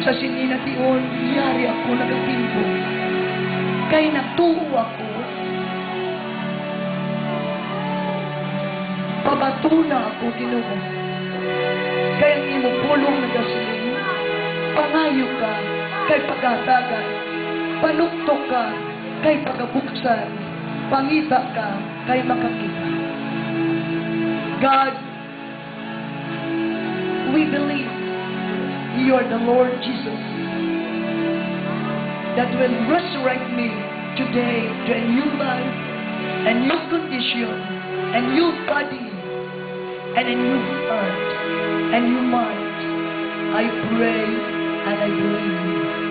sa sinina tiyon, yari ako nagapimpo. Kay nagtuo ako, pabatuna ako, Ginoo. Kay ang imo pulong nagasiling, pangayo ka, kay pagatagan, panuktok ka, kay pagabuksan, pangita ka, kay makakita. God, we believe you are the Lord Jesus that will resurrect me today to a new life, a new condition, a new body, and a new heart, a new mind. I pray and I believe.